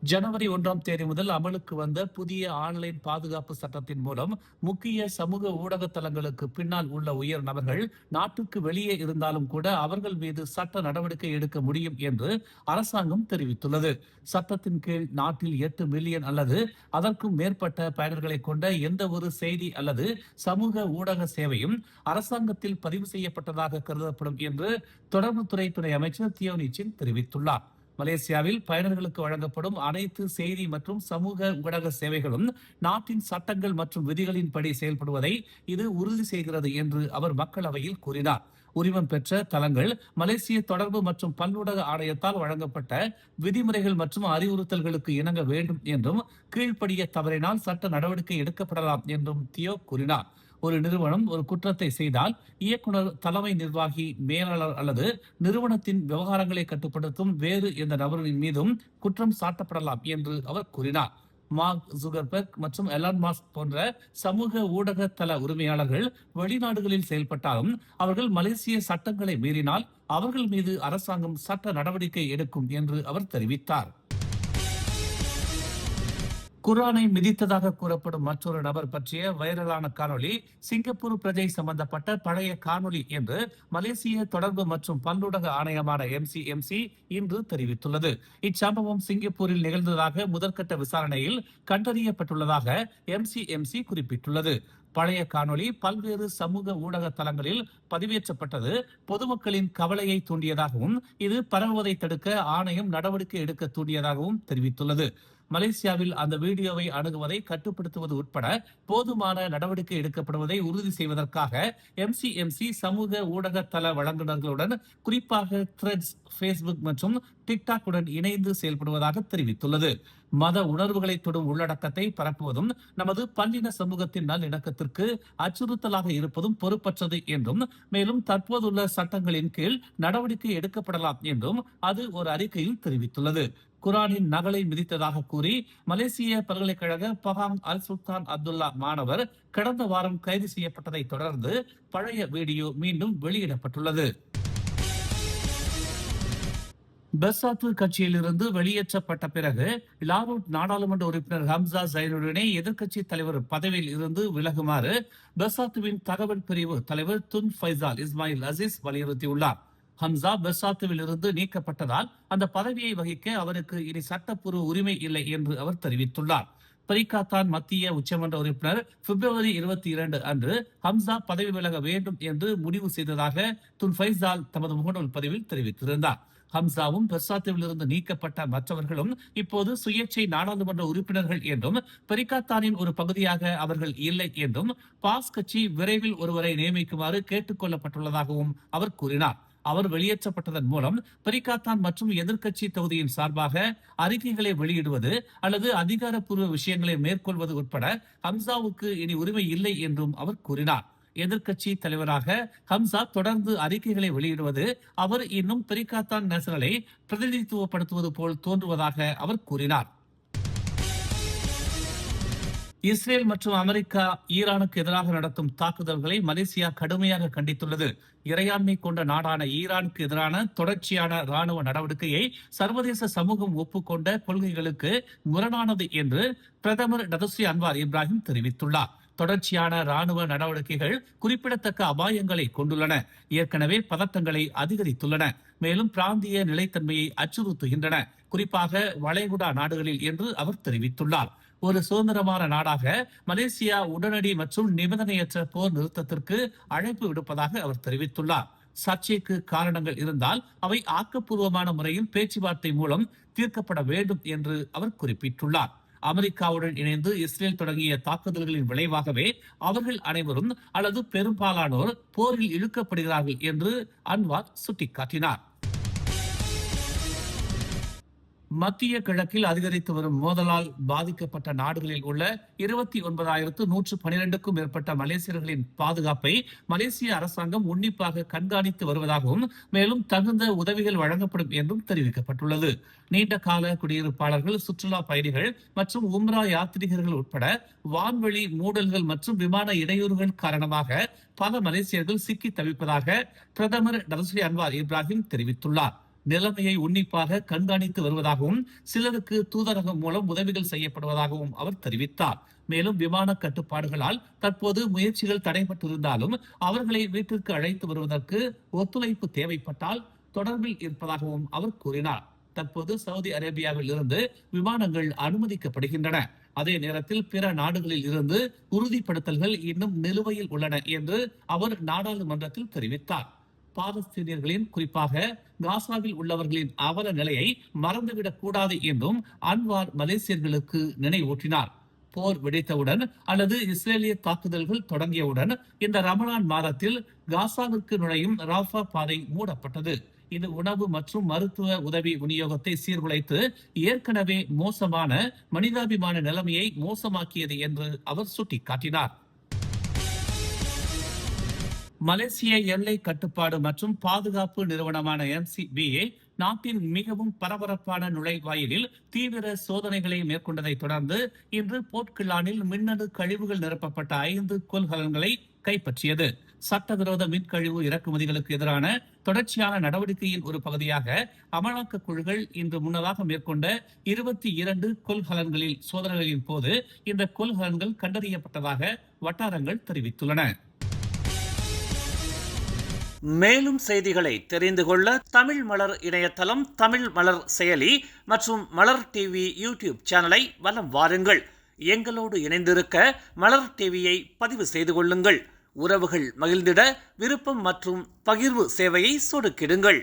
ஜனவரி 1ஆம் தேதி முதல் அமலுக்கு வந்த புதிய ஆன்லைன் பாதுகாப்பு சட்டத்தின் மூலம் முக்கிய சமூக ஊடக தளங்களுக்கு பின்னால் உள்ள உயர் நபர்கள் நாட்டுக்கு வெளியே இருந்தாலும் கூட அவர்கள் மீது சட்ட நடவடிக்கை எடுக்க முடியும் என்று அரசாங்கம் தெரிவித்துள்ளது. சட்டத்தின் கீழ் நாட்டில் 8 மில்லியன் அல்லது அதற்கும் மேற்பட்ட பயனர்களை கொண்ட எந்த ஒரு செய்தி அல்லது சமூக ஊடக சேவையும் அரசாங்கத்தில் பதிவு செய்யப்பட்டதாக கருதப்படும் என்று தொடர்புத்துறை துணை அமைச்சர் தியோனிச்சின் தெரிவித்துள்ளார். மலேசியாவில் பயனர்களுக்கு வழங்கப்படும் அனைத்து செய்தி மற்றும் சமூக ஊடக சேவைகளும் நாட்டின் சட்டங்கள் மற்றும் விதிகளின்படி செயல்படுவதை இது உறுதி செய்கிறது என்று அவர் மக்களவையில் கூறினார். உரிமம் பெற்ற தளங்கள் மலேசிய தொடர்பு மற்றும் பல்லூடக ஆணையத்தால் வழங்கப்பட்ட விதிமுறைகள் மற்றும் அறிவுறுத்தல்களுக்கு இணங்க வேண்டும் என்றும் கீழ்ப்படிய தவறினால் சட்ட நடவடிக்கை எடுக்கப்படலாம் என்றும் தியோ கூறினார். ஒரு நிறுவனம் ஒரு குற்றத்தை செய்தால் இயக்குனர், தலைமை நிர்வாகி, மேலாளர் அல்லது நிறுவனத்தின் விவகாரங்களை கட்டுப்படுத்தும் வேறு எந்த நபரின் மீதும் குற்றம் சாட்டப்படலாம் என்று அவர் கூறினார். மார்க் ஜுகர்பர்க் மற்றும் எலான் மாஸ்க் போன்ற சமூக ஊடக தள உரிமையாளர்கள் வெளிநாடுகளில் செயல்பட்டாலும் அவர்கள் மலேசிய சட்டங்களை மீறினால் அவர்கள் மீது அரசாங்கம் சட்ட நடவடிக்கை எடுக்கும் என்று அவர் தெரிவித்தார். குர்ஆனை மிதித்ததாக கூறப்படும் மற்றொரு நபர் பற்றிய வைரலான காணொலி சிங்கப்பூர் பிரஜை சம்பந்தப்பட்ட பழைய காணொலி என்று மலேசிய தொடர்பு மற்றும் பல்லூடக ஆணையமான MCMC இன்று தெரிவித்துள்ளது. இச்சம்பவம் சிங்கப்பூரில் நிகழ்ந்ததாக முதற்கட்ட விசாரணையில் கண்டறியப்பட்டுள்ளதாக MCMC குறிப்பிட்டுள்ளது. பழைய காணொலி பல்வேறு சமூக ஊடக தளங்களில் பதிவேற்றப்பட்டது பொதுமக்களின் கவலையை தூண்டியதாகவும் இது பரவுவதை தடுக்க ஆணையம் நடவடிக்கை எடுக்க தூண்டியதாகவும் தெரிவித்துள்ளது. மலேசியாவில் அந்த வீடியோவை அணுகுவதை கட்டுப்படுத்துவது உட்பட போதுமான நடவடிக்கை எடுக்கப்படுவதை உறுதி செய்வதற்காக MCMC சமூக ஊடக தள வழங்குநர்களுடன் குறிப்பாக த்ரெட்ஸ், Facebook மற்றும் டிக்டாக் உடன் இணைந்து செயல்படுவதாக தெரிவித்துள்ளது. மத உணர்வுகளை தொடும் உள்ளடக்கத்தை பரப்புவதும் நமது பல்லின சமூகத்தின் நல்லிணக்கத்திற்கு அச்சுறுத்தலாக இருப்பதும் பொறுப்பற்றது என்றும் மேலும் தற்போதுள்ள சட்டங்களின் கீழ் நடவடிக்கை எடுக்கப்படலாம் என்றும் அது ஒரு அறிக்கையில் தெரிவித்துள்ளது. குர்ஆனின் நகலை மிதித்ததாக கூறி மலேசிய பல்கலைக்கழக பஹாங் அல் சுல்தான் அப்துல்லா மாணவர் கடந்த வாரம் கைது செய்யப்பட்டதை தொடர்ந்து பழைய வீடியோ மீண்டும் வெளியிடப்பட்டுள்ளது. பெர்சாத்து கட்சியிலிருந்து வெளியேற்றப்பட்ட பிறகு லாரூட் நாடாளுமன்ற உறுப்பினர் ஹம்சா ஜைனுடனே எதிர்க்கட்சி தலைவர் பதவியில் இருந்து விலகுமாறு பெர்சாத்துவின் தகவல் பிரிவு தலைவர் துன் ஃபைசால் இஸ்மாயில் அசீஸ் வலியுறுத்தியுள்ளார். ஹம்சா பெர்சாத்துவில் இருந்து நீக்கப்பட்டதால் அந்த பதவியை வகிக்க அவருக்கு இனி சட்டப்பூர்வ உரிமை இல்லை என்று அவர் தெரிவித்துள்ளார். பரிகாத்தான் மத்திய உச்சமன்ற உறுப்பினர் பிப்ரவரி 22 அன்று ஹம்சா பதவி விலக வேண்டும் என்று முடிவு செய்ததாக துன் ஃபைசால் தமது முகநூல் பதிவில் தெரிவித்திருந்தார். ஹம்சாவும் பெர்சாத்துவில் இருந்து நீக்கப்பட்ட மற்றவர்களும் இப்போது சுயேட்சை நாடாளுமன்ற உறுப்பினர்கள் என்றும் பரிகாத்தானின் ஒரு பகுதியாக அவர்கள் இல்லை என்றும் பாஸ் கட்சி விரைவில் ஒருவரை நியமிக்குமாறு கேட்டுக் கொள்ளப்பட்டுள்ளதாகவும் அவர் கூறினார். அவர் வெளியேற்றப்பட்டதன் மூலம் பரிகாத்தான் மற்றும் எதிர்க்கட்சி தொகுதியின் சார்பாக அறிக்கைகளை வெளியிடுவது அல்லது அதிகாரப்பூர்வ விஷயங்களை மேற்கொள்வது உட்பட ஹம்சாவுக்கு இனி உரிமை இல்லை என்றும் அவர் கூறினார். எதிர்க்கட்சி தலைவராக ஹம்சா தொடர்ந்து அறிக்கைகளை வெளியிடுவது அவர் இன்னும் பரிகாத்தான் நேஷனலை பிரதிநிதித்துவப்படுத்துவது போல் தோன்றுவதாக அவர் கூறினார். இஸ்ரேல் மற்றும் அமெரிக்கா ஈரானுக்கு எதிராக நடத்தும் தாக்குதல்களை மலேசியா கடுமையாக கண்டித்துள்ளது. இறையாண்மை கொண்ட நாடான ஈரானுக்கு எதிரான தொடர்ச்சியான ராணுவ நடவடிக்கையை சர்வதேச சமூகம் ஒப்புக்கொண்ட கொள்கைகளுக்கு முரணானது என்று பிரதமர் டதஸ்ரீ அன்வார் இப்ராஹிம் தெரிவித்துள்ளார். தொடர்ச்சியான ராணுவ நடவடிக்கைகள் குறிப்பிடத்தக்க அபாயங்களை கொண்டுள்ளன, ஏற்கனவே பதட்டங்களை அதிகரித்துள்ளன, மேலும் பிராந்திய நிலைத்தன்மையை அச்சுறுத்துகின்றன, குறிப்பாக வளைகுடா நாடுகளில் என்று அவர் தெரிவித்துள்ளார். ஒரு சுதந்திரமான நாடாக மலேசியா உடனடி மற்றும் நிபந்தனையற்ற போர் நிறுத்தத்திற்கு அழைப்பு விடுப்பதாக அவர் தெரிவித்துள்ளார். சர்ச்சைக்கு காரணங்கள் இருந்தால் அவை ஆக்கப்பூர்வமான முறையில் பேச்சுவார்த்தை மூலம் தீர்க்கப்பட வேண்டும் என்று அவர் குறிப்பிட்டுள்ளார். அமெரிக்காவுடன் இணைந்து இஸ்ரேல் தொடங்கிய தாக்குதல்களின் விளைவாகவே அவர்கள் அனைவரும் அல்லது பெரும்பாலானோர் போரில் இழுக்கப்படுகிறார்கள் என்று அன்வார் சுட்டிக்காட்டினார். மத்திய கிழக்கில் அதிகரித்து வரும் மோதலால் பாதிக்கப்பட்ட நாடுகளில் உள்ள 29,112க்கும் மேற்பட்ட மலேசியர்களின் பாதுகாப்பை மலேசிய அரசாங்கம் உன்னிப்பாக கண்காணித்து வருவதாகவும் மேலும் தகுந்த உதவிகள் வழங்கப்படும் என்றும் தெரிவிக்கப்பட்டுள்ளது. நீண்ட கால குடியிருப்பாளர்கள், சுற்றுலா பயணிகள் மற்றும் உம்ரா யாத்ரீகர்கள் உட்பட வான்வெளி மூடல்கள் மற்றும் விமான இடையூறுகள் காரணமாக பல மலேசியர்கள் சிக்கி தவிப்பதாக பிரதமர் டதஸ்ரீ அன்வார் இப்ராஹிம் தெரிவித்துள்ளார். நிலைமையை உன்னிப்பாக கண்காணித்து வருவதாகவும் சிலருக்கு தூதரகம் மூலம் உதவிகள் செய்யப்படுவதாகவும் அவர் தெரிவித்தார். மேலும் விமான கட்டுப்பாடுகளால் தற்போது முயற்சிகள் தடைபட்டிருந்தாலும் அவர்களை வீட்டிற்கு அழைத்து வருவதற்கு ஒத்துழைப்பு தேவைப்பட்டால் தொடர்பில் இருப்பதாகவும் அவர் கூறினார். தற்போது சவுதி அரேபியாவில் இருந்து விமானங்கள் அனுமதிக்கப்படுகின்றன. அதே நேரத்தில் பிற நாடுகளில் இருந்து உறுதிப்படுத்தல்கள் இன்னும் நிலுவையில் உள்ளன என்று அவர் நாடாளுமன்றத்தில் தெரிவித்தார். பாலஸ்தீனியர்களின், குறிப்பாக காசாவில் உள்ளவர்களின் அவல நிலையை மறந்துவிடக் கூடாது என்றும் அன்வார் மலேசியர்களுக்கு நினைவூட்டினார். போர் வெடித்தவுடன் அல்லது இஸ்ரேலிய தாக்குதல்கள் தொடங்கியவுடன் இந்த ரமலான் மாதத்தில் காசாவிற்கு நுழையும் ராஃபா பாதை மூடப்பட்டது. இது உணவு மற்றும் மருத்துவ உதவி விநியோகத்தை சீர்குலைத்து ஏற்கனவே மோசமான மனிதாபிமான நிலைமையை மோசமாக்கியது என்று அவர் சுட்டிக்காட்டினார். மலேசிய எல்லை கட்டுப்பாடு மற்றும் பாதுகாப்பு நிறுவனமான MCBA நாட்டின் மிகவும் பரபரப்பான நுழைவாயிலில் தீவிர சோதனைகளை மேற்கொண்டதை தொடர்ந்து இன்று போர்ட்கில்லானில் மின்னணு கழிவுகள் நிரப்பப்பட்ட 5 கொள்கலன்களை கைப்பற்றியது. சட்டவிரோத மின்கழிவு இறக்குமதிகளுக்கு எதிரான தொடர்ச்சியான நடவடிக்கையின் ஒரு பகுதியாக அமலாக்க குழுக்கள் இன்று முன்னதாக மேற்கொண்ட 22 கொள்கலன்களில் சோதனைகளின் போது இந்த கொள்கலன்கள் கண்டறியப்பட்டதாக வட்டாரங்கள் தெரிவித்துள்ளன. மேலும் செய்திகளை தெரிந்து கொள்ள தமிழ் மலர் இணையதளம், தமிழ் மலர் செயலி மற்றும் மலர் டிவி யூடியூப் சேனலை வலம் வாருங்கள். எங்களோடு இணைந்திருக்க மலர் டிவியை பதிவு செய்து கொள்ளுங்கள். உறவுகள் மகிழ்ந்திட விருப்பம் மற்றும் பகிர்வு சேவையை சொடுக்கிடுங்கள்.